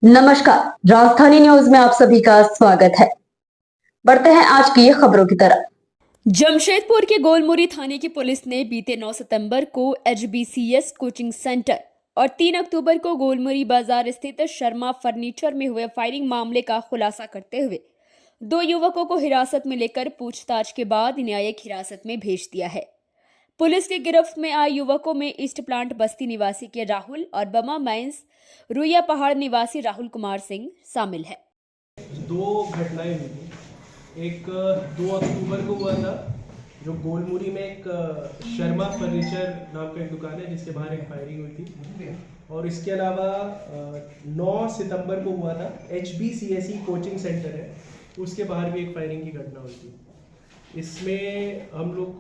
नमस्कार, राजधानी न्यूज में आप सभी का स्वागत है। बढ़ते हैं आज की खबरों की तरफ। जमशेदपुर के गोलमुरी थाने की पुलिस ने बीते 9 सितंबर को HBCS कोचिंग सेंटर और 3 अक्टूबर को गोलमुरी बाजार स्थित शर्मा फर्नीचर में हुए फायरिंग मामले का खुलासा करते हुए 2 युवकों को हिरासत में लेकर पूछताछ के बाद न्यायिक हिरासत में भेज दिया है। पुलिस की गिरफ्त में आए युवकों में ईस्ट प्लांट बस्ती निवासी के राहुल और बमा माइंस रुइया पहाड़ निवासी राहुल कुमार सिंह शामिल है। दो घटनाएं हुई थी। एक 2 अक्टूबर को हुआ था, जो गोलमुरी में एक शर्मा फर्नीचर नाम का एक दुकान है जिसके बाहर एक फायरिंग हुई थी। और इसके अलावा 9 सितंबर को हुआ था, HBCSE कोचिंग सेंटर है, उसके बाहर भी एक फायरिंग की घटना हुई थी। इसमें हम लोग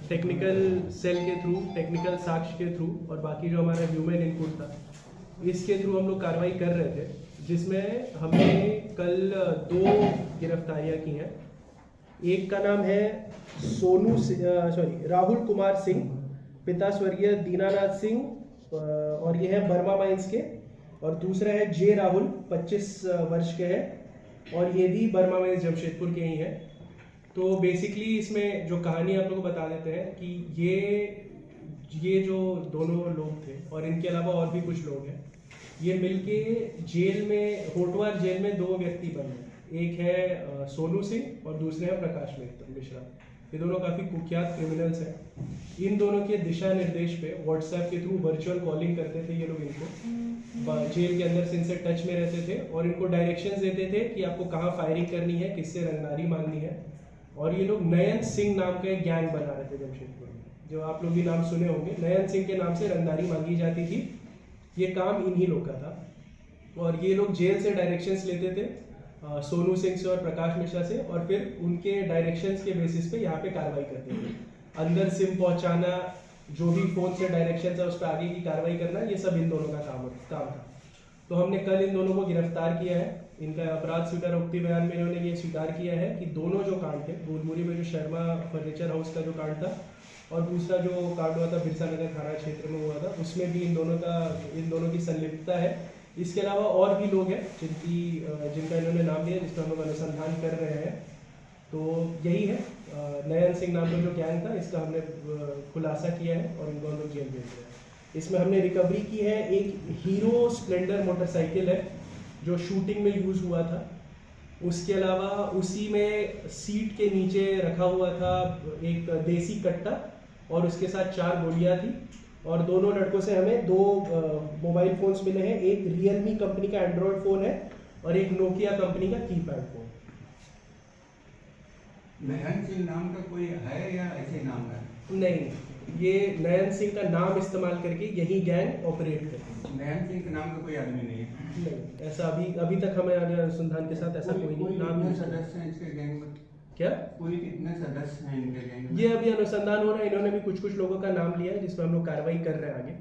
टेक्निकल सेल के थ्रू, टेक्निकल साक्ष्य के थ्रू और बाकी जो हमारा ह्यूमन इनपुट था, इसके थ्रू हम लोग कार्रवाई कर रहे थे, जिसमें हमने कल 2 गिरफ्तारियां की हैं। एक का नाम है राहुल कुमार सिंह, पिता स्वर्गीय दीनानाथ सिंह और ये है बर्मा माइंस के। और दूसरा है जे राहुल, 25 वर्ष के हैं और ये भी बर्मा माइंस जमशेदपुर के ही हैं। तो बेसिकली इसमें जो कहानी आप लोगों को बता देते हैं कि ये जो दोनों लोग थे और इनके अलावा और भी कुछ लोग हैं, ये मिलके जेल में, होटवार जेल में 2 व्यक्ति बने हैं। एक है सोनू सिंह और दूसरे हैं प्रकाश मिश्रा। ये दोनों काफ़ी कुख्यात क्रिमिनल्स हैं। इन दोनों के दिशा निर्देश पे व्हाट्सएप के थ्रू वर्चुअल कॉलिंग करते थे ये लोग इनको, जेल के अंदर से इनसे टच में रहते थे और इनको डायरेक्शंस देते थे कि आपको कहाँ फायरिंग करनी है, किससे रंगदारी मांगनी है। और ये लोग नयन सिंह नाम का एक गैंग बना रहे थे जमशेदपुर में, जो आप लोग भी नाम सुने होंगे। नयन सिंह के नाम से रंगदारी मांगी जाती थी। ये काम इन्हीं लोग का था और ये लोग जेल से डायरेक्शंस लेते थे, सोनू सिंह से और प्रकाश मिश्रा से, और फिर उनके डायरेक्शंस के बेसिस पे यहाँ पे कार्रवाई करते थे। अंदर सिम पहुँचाना, जो भी फोन से डायरेक्शंस है उस पर आगे की कार्रवाई करना, ये सब इन दोनों का काम था। तो हमने कल इन दोनों को गिरफ्तार किया है। इनका अपराध स्वीकारोक्ति बयान में इन्होंने ये स्वीकार किया है कि दोनों जो कांड थे, गोलमुरी में जो शर्मा फर्नीचर हाउस का जो कांड था और दूसरा जो कांड हुआ था बिरसा नगर थाना क्षेत्र में हुआ था, उसमें भी इन दोनों की संलिप्तता है। इसके अलावा और भी लोग हैं जिनका इन्होंने नाम लिया, जिसका हम लोग अनुसंधान कर रहे हैं। तो यही है, नयन सिंह नाम का जो गैंग था, इसका हमने खुलासा किया है और इनको हम लोग जेल भेज रहे हैं। इसमें हमने रिकवरी की है, एक हीरो स्प्लेंडर मोटरसाइकिल है जो शूटिंग में यूज़ हुआ था। उसके अलावा उसी में सीट के नीचे रखा हुआ था एक देसी कट्टा और उसके साथ 4 गोलियां थी। और दोनों लड़कों से हमें 2 मोबाइल फ़ोन्स मिले हैं। एक रियलमी कंपनी का एंड्रॉयड फ़ोन है और एक नोकिया कंपनी का कीपैड फ़ोन। नयन सिंह नाम का कोई है या ऐसे नाम है? नहीं, ये नयन सिंह का नाम इस्तेमाल करके यही गैंग ऑपरेट करती है। नयन सिंह के नाम का कोई आदमी नहीं है? नहीं, ऐसा अभी तक हमें अनुसंधान के साथ ऐसा कोई नहीं। नाम कितने सदस्य हैं इसके गैंग में? क्या कोई कितने सदस्य हैं इनके गैंग में? ये अभी अनुसंधान हो रहा है। इन्होंने भी कुछ लोगों का नाम लिया है जिसमें हम लोग कार्रवाई कर रहे हैं आगे।